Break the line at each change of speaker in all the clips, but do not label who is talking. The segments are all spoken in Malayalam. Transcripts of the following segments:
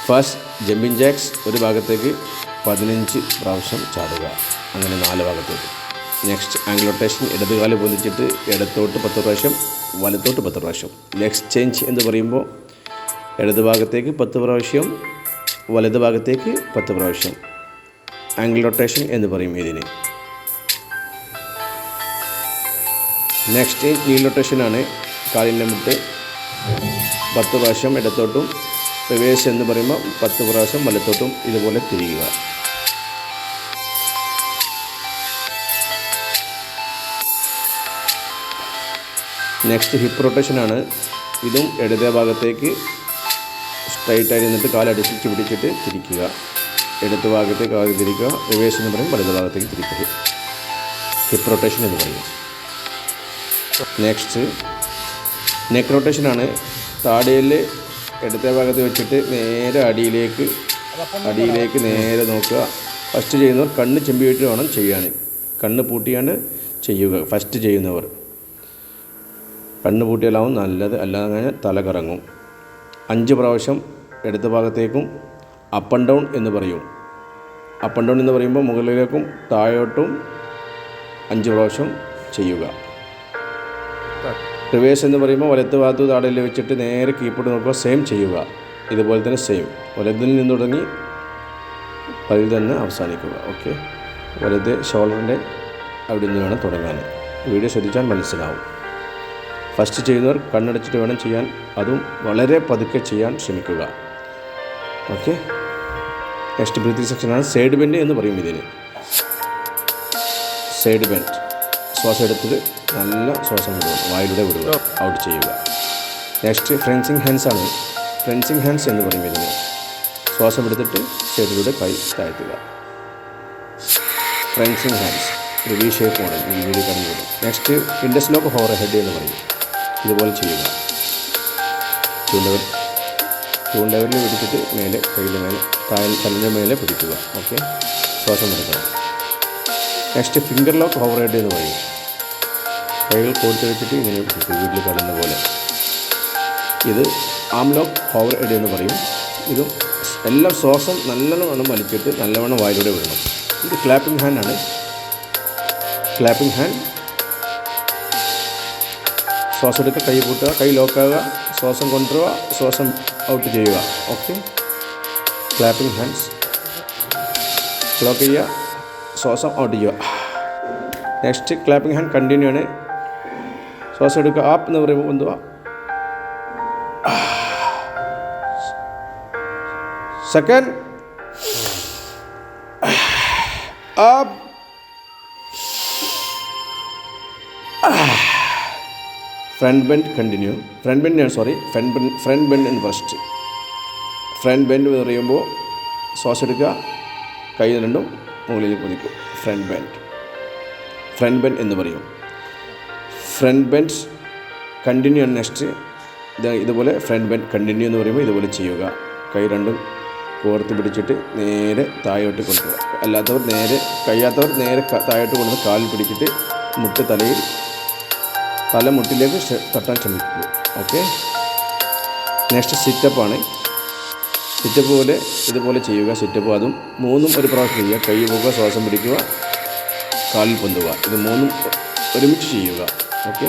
ഫസ്റ്റ് ജമ്പിങ് ജാക്സ് ഒരു ഭാഗത്തേക്ക് 15 പ്രാവശ്യം ചാടുക, അങ്ങനെ 4 ഭാഗത്തേക്ക്. നെക്സ്റ്റ് ആംഗിൾ റൊട്ടേഷൻ, ഇടതുകാല് പൊന്തിച്ചിട്ട് ഇടത്തോട്ട് 10 പ്രാവശ്യം, വലത്തോട്ട് 10 പ്രാവശ്യം. ലെഗ് ചേഞ്ച് എന്ന് പറയുമ്പോൾ ഇടത് ഭാഗത്തേക്ക് 10 പ്രാവശ്യം, വലത് ഭാഗത്തേക്ക് 10 പ്രാവശ്യം. ആംഗിൾ റൊട്ടേഷൻ എന്ന് പറയും ഇതിന്. നെക്സ്റ്റ് നീൽ റൊട്ടേഷനാണ്. കാലിൻ്റെ മുട്ട് 10 പ്രാവശ്യം ഇടത്തോട്ടും, റിവേഴ്സ് എന്ന് പറയുമ്പോൾ 10 പ്രാവശ്യം വലത്തോട്ടും ഇതുപോലെ തിരിയുക. നെക്സ്റ്റ് ഹിപ്പ് റൊട്ടേഷനാണ്. ഇതും ഇടതേ ഭാഗത്തേക്ക് സ്ട്രൈറ്റായി നിന്നിട്ട് കാലടിച്ച് പിടിച്ചിട്ട് തിരിക്കുക. ഇടത് ഭാഗത്തേക്ക് ആദ്യം തിരിക്കുക, റിവേഴ്സ് എന്ന് പറയും വലത് ഭാഗത്തേക്ക് തിരിക്കുക. ഹിപ്പ് റൊട്ടേഷൻ എന്ന് പറയും. Next neck റൊട്ടേഷനാണ്. താടിയിൽ ഇടത്തെ ഭാഗത്ത് വെച്ചിട്ട് നേരെ അടിയിലേക്ക് നേരെ നോക്കുക. ഫസ്റ്റ് ചെയ്യുന്നവർ കണ്ണ് ചെമ്പിയിട്ട് വേണം ചെയ്യാൻ. കണ്ണ് പൂട്ടിയാണ്ട് ചെയ്യുക. ഫസ്റ്റ് ചെയ്യുന്നവർ കണ്ണ് പൂട്ടിയാലാവും നല്ലത്, അല്ലാതെ തല കറങ്ങും. 5 പ്രാവശ്യം ഇടത് ഭാഗത്തേക്കും അപ്പ് ആൻഡ് ഡൗൺ എന്ന് പറയും. അപ്പ് ആൻഡ് ഡൗൺ എന്ന് പറയുമ്പോൾ മുകളിലേക്കും താഴോട്ടും 5 പ്രാവശ്യം ചെയ്യുക. റിവേഴ്സ് എന്ന് പറയുമ്പോൾ വലത്ത് ഭാഗത്ത് താടയിൽ വെച്ചിട്ട് നേരെ കീപ്പോട്ട് നോക്കുക. സെയിം ചെയ്യുക. ഇതുപോലെ തന്നെ സെയിം വലതിൽ നിന്ന് തുടങ്ങി അതിൽ തന്നെ അവസാനിക്കുക. ഓക്കെ, വലത് ഷോൾഡറിൻ്റെ അവിടെ നിന്ന് വേണം തുടങ്ങാൻ. വീഡിയോ ശ്രദ്ധിച്ചാൽ മനസ്സിലാവും. ഫസ്റ്റ് ചെയ്യുന്നവർ കണ്ണടച്ചിട്ട് വേണം ചെയ്യാൻ, അതും വളരെ പതുക്കെ ചെയ്യാൻ ശ്രമിക്കുക. ഓക്കെ, നെക്സ്റ്റ് ബ്രീത്തിങ് സെക്ഷനാണ്. സൈഡ് ബെൻഡ് എന്ന് പറയും ഇതിന്. സൈഡ് ബെൻഡ്, ശ്വാസം എടുത്തിട്ട് നല്ല ശ്വാസം വിടുക, വായിലൂടെ വിടുക, ഔട്ട് ചെയ്യുക. നെക്സ്റ്റ് ഫ്രഞ്ചിങ് ഹാൻഡ്സ് ആണ്. ഫ്രഞ്ചിങ് ഹാൻഡ്സ് എന്ന് പറയും ഇതിന്. ശ്വാസം എടുത്തിട്ട് സൈഡിലൂടെ കൈ താഴ്ത്തുക. ഫ്രഞ്ചിങ് ഹാൻഡ്സ് ഒരു വി ഷേപ്പ് മോഡൽ ഈ വീഡിയോ കടന്നു വരും. Next interlock over head എന്ന് പറയും. ഇതുപോലെ ചെയ്യുക. ചൂണ്ടവരിൽ പിടിച്ചിട്ട് മേലെ കയ്യിൻ്റെ മേലെ തലൻ്റെ മേലെ പിടിക്കുക. ഓക്കെ, ശ്വാസം എടുക്കണം. Next finger lock over head എന്ന് പറയും. കൈകൾ കോർത്ത് വെച്ചിട്ട് ഇങ്ങനെ പിടിക്കുക, വീട്ടിൽ കടന്ന പോലെ. ഇത് ആം ലോക്ക് ഹോവർ ഹെഡ് എന്ന് പറയും. ഇതും എല്ലാം ശ്വാസം നല്ലവണ്ണം വലിച്ചിട്ട് നല്ലവണ്ണം വായിലൂടെ വിടണം. ഇത് ക്ലാപ്പിംഗ് ഹാൻഡാണ്. ക്ലാപ്പിംഗ് ഹാൻഡ്, ശ്വാസം എടുക്കുക, കൈ കൂട്ടുക, കൈ ലോക്കാവുക, ശ്വാസം കൊണ്ടുവരിക, ശ്വാസം ഔട്ട് ചെയ്യുക. Okay, clapping hands. ലോക്ക് ചെയ്യുക, ശ്വാസം ഔട്ട് ചെയ്യുക. നെക്സ്റ്റ് ക്ലാപ്പിംഗ് ഹാൻഡ് കണ്ടിന്യൂ ആണ്. ശ്വാസം എടുക്കുക, ആപ്പ് എന്ന് പറയുമ്പോൾ എന്തുവാ, second up, front bend continue. Front bend എന്ന് ഫസ്റ്റ്. ഫ്രണ്ട് ബെൻഡ് എന്ന് പറയുമ്പോൾ ശ്വാസം എടുക്കുക, കൈ രണ്ടും മുകളിലേക്ക് പൊതിക്കും. ഫ്രണ്ട് ബെൻഡ് എന്ന് പറയും. ഫ്രണ്ട് ബെൻഡ് കണ്ടിന്യൂ ആണ് നെക്സ്റ്റ്. ഇതുപോലെ ഫ്രണ്ട് ബെൻഡ് കണ്ടിന്യൂ എന്ന് പറയുമ്പോൾ ഇതുപോലെ ചെയ്യുക. കൈ രണ്ടും കോർത്ത് പിടിച്ചിട്ട് നേരെ താഴോട്ട് കൊണ്ടുപോകുക. കഴിയാത്തവർ നേരെ താഴോട്ട് കൊണ്ടുവന്ന് കാലിൽ പിടിച്ചിട്ട് തലമുട്ടിലേക്ക് തട്ടാൻ ശ്രമിക്കുക. Okay, next സിറ്റപ്പാണ്. സിറ്റപ്പ് പോലെ ഇതുപോലെ ചെയ്യുക. സിറ്റപ്പ് അതും 3 ഒരു പ്രാവശ്യം ചെയ്യുക. കൈ പോകുക, ശ്വാസം പിടിക്കുക, കാലിൽ പൊന്തുക. ഇത് 3 ഒരുമിച്ച് ചെയ്യുക. ഓക്കെ,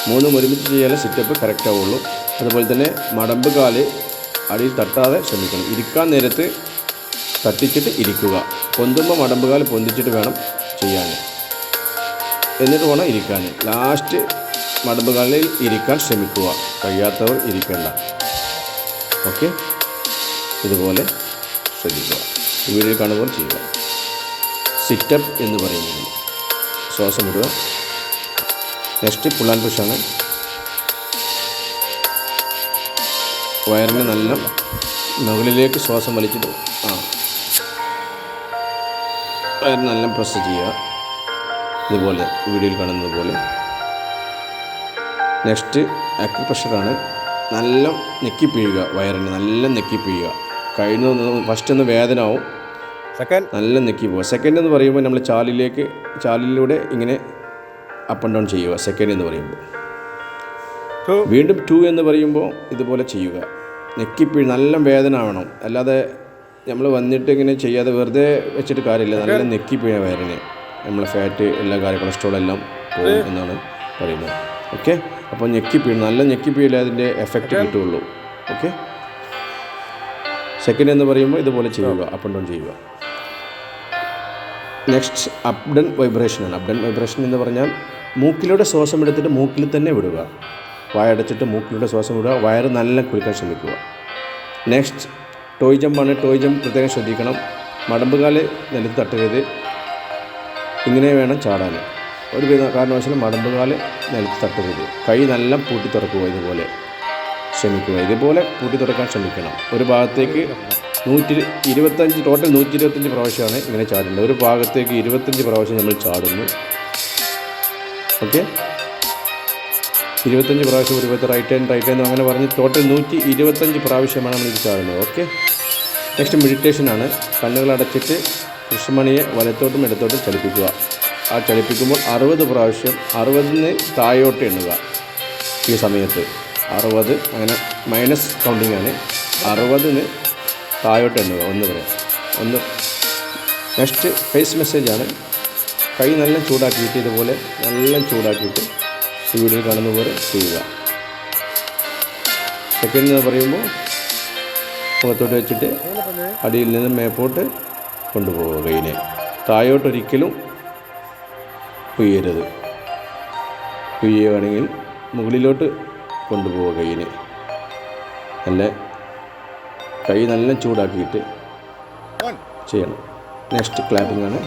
3 ഒരുമിച്ച് ചെയ്യാൻ സിറ്റപ്പ് കറക്റ്റ് ആവുള്ളൂ. അതുപോലെ തന്നെ മടമ്പ് കാല് അടിയിൽ തട്ടാതെ ശ്രമിക്കണം. ഇരിക്കാൻ നേരത്ത് തട്ടിച്ചിട്ട് ഇരിക്കുക. പൊന്തുമ്പോൾ മടമ്പ് കാല് പൊന്തിച്ചിട്ട് വേണം ചെയ്യാൻ, എന്നിട്ട് വേണം ഇരിക്കാൻ. ലാസ്റ്റ് മടമ്പ് കാലിൽ ഇരിക്കാൻ ശ്രമിക്കുക. കഴിയാത്തവർ ഇരിക്കേണ്ട. ഓക്കെ, ഇതുപോലെ ശ്രദ്ധിക്കുക. വീഡിയോ കാണുമ്പോൾ ചെയ്യുക. സിറ്റപ്പ് എന്ന് പറയുന്നത് ശ്വാസം വിടുക. നെക്സ്റ്റ് പുൾ ആൻഡ് പുഷാണ്. വയറിന് നല്ല മുകളിലേക്ക് ശ്വാസം വലിച്ചിട്ട് വയറിന് നല്ല പ്രസ് ചെയ്യുക. ഇതുപോലെ വീഡിയോയിൽ കാണുന്നത് പോലെ. നെക്സ്റ്റ് അക്യുപ്രഷറാണ്. നല്ല നെക്കി പിഴിയുക. വയറിന് നല്ല നെക്കി പിഴിയുക. ഫസ്റ്റ് ഒന്ന് വേദന ആവും, നല്ല നെക്കി പോവുക. സെക്കൻഡ് എന്ന് പറയുമ്പോൾ നമ്മൾ ചാലിലൂടെ ഇങ്ങനെ അപ്പ് ആൻഡ് ഡൗൺ ചെയ്യുക. സെക്കൻഡ് എന്ന് പറയുമ്പോൾ വീണ്ടും 2 എന്ന് പറയുമ്പോൾ ഇതുപോലെ ചെയ്യുക. ഞെക്കിപ്പിഴി നല്ല വേദന ആവണം. അല്ലാതെ നമ്മൾ വന്നിട്ട് ഇങ്ങനെ ചെയ്യാതെ വെറുതെ വെച്ചിട്ട് കാര്യമില്ല. നല്ല ഞെക്കിപ്പിഴ വേദന നമ്മളെ ഫാറ്റ് എല്ലാ കാര്യം കൊളസ്ട്രോൾ എല്ലാം പോകും എന്നാണ് പറയുന്നത്. ഓക്കെ, അപ്പോൾ ഞെക്കിപ്പിഴ നല്ല ഞെക്കിപ്പിഴിലേ അതിൻ്റെ എഫക്റ്റ് കിട്ടുകയുള്ളൂ. ഓക്കെ, സെക്കൻഡ് എന്ന് പറയുമ്പോൾ ഇതുപോലെ ചെയ്യുക, അപ്പ് ആൻഡ് ഡൗൺ ചെയ്യുക. നെക്സ്റ്റ് അപ്ഡൻ വൈബ്രേഷനാണ്. അപ്ഡൻ വൈബ്രേഷൻ എന്ന് പറഞ്ഞാൽ മൂക്കിലൂടെ ശ്വാസം എടുത്തിട്ട് മൂക്കിൽ തന്നെ വിടുക. വായടച്ചിട്ട് മൂക്കിലൂടെ ശ്വാസം വിടുക. വയറ് നല്ല കുളിക്കാൻ ശ്രമിക്കുക. നെക്സ്റ്റ് ടോയ് ജമ്പാണ്. ടോയ് ജമ്പ് പ്രത്യേകം ശ്രദ്ധിക്കണം. മടമ്പുകാല് നിലത്ത് തട്ടരുത്. ഇങ്ങനെ വേണം ചാടാൻ. ഒരു കാരണവശാലും മടമ്പുകാല് നിലത്ത് തട്ടരുത്. കൈ നല്ല പൂട്ടി തുറക്കുക. ഇതുപോലെ ശ്രമിക്കുക. ഇതുപോലെ പൂട്ടി തുറക്കാൻ ശ്രമിക്കണം. ഒരു ഭാഗത്തേക്ക് 125 ടോട്ടൽ 125 പ്രാവശ്യമാണ് ഇങ്ങനെ ചാടേണ്ടത്. ഒരു ഭാഗത്തേക്ക് 25 പ്രാവശ്യം നമ്മൾ ചാടുന്നു. ഓക്കെ, 25 പ്രാവശ്യം ഒരു ഭാഗത്ത് റൈറ്റ് ഹാൻഡ് അങ്ങനെ പറഞ്ഞ് ടോട്ടൽ 125 പ്രാവശ്യമാണ് നമ്മൾ ഇത് ചാടുന്നത്. ഓക്കെ, നെക്സ്റ്റ് മെഡിറ്റേഷനാണ്. കണ്ണുകൾ അടച്ചിട്ട് കൃഷ്ണമണിയെ വലത്തോട്ടും ഇടത്തോട്ടും ചലിപ്പിക്കുക. ആ ചലിപ്പിക്കുമ്പോൾ 60 പ്രാവശ്യം 60-ന് താഴോട്ട് എണ്ണുക. ഈ സമയത്ത് 60 അങ്ങനെ മൈനസ് കൗണ്ടിങ് ആണ്. 60-ന് താഴോട്ട് എണ്ണുക. ഒന്ന് പറയാം. ഒന്ന്. നെക്സ്റ്റ് ഫേസ് മെസ്സേജാണ്. കൈ നല്ല ചൂടാക്കിയിട്ട് ഇതുപോലെ നല്ല ചൂടാക്കിയിട്ട് ഈ വീഡിയോയിൽ കാണുന്ന പോലെ ചെയ്യുക. സെക്കൻഡ് എന്ന് പറയുമ്പോൾ മുഖത്തോട്ട് വെച്ചിട്ട് അടിയിൽ നിന്ന് മേപ്പോട്ട് കൊണ്ടുപോകുക. കൈനെ താഴോട്ടൊരിക്കലും ഉയരരുത്. ഉയരുകയാണെങ്കിൽ മുകളിലോട്ട് കൊണ്ടുപോവുക. കൈനെ നല്ല കൈ നല്ല ചൂടാക്കിയിട്ട് ചെയ്യണം. നെക്സ്റ്റ് ക്ലാപ്പിംഗ് ആണ്.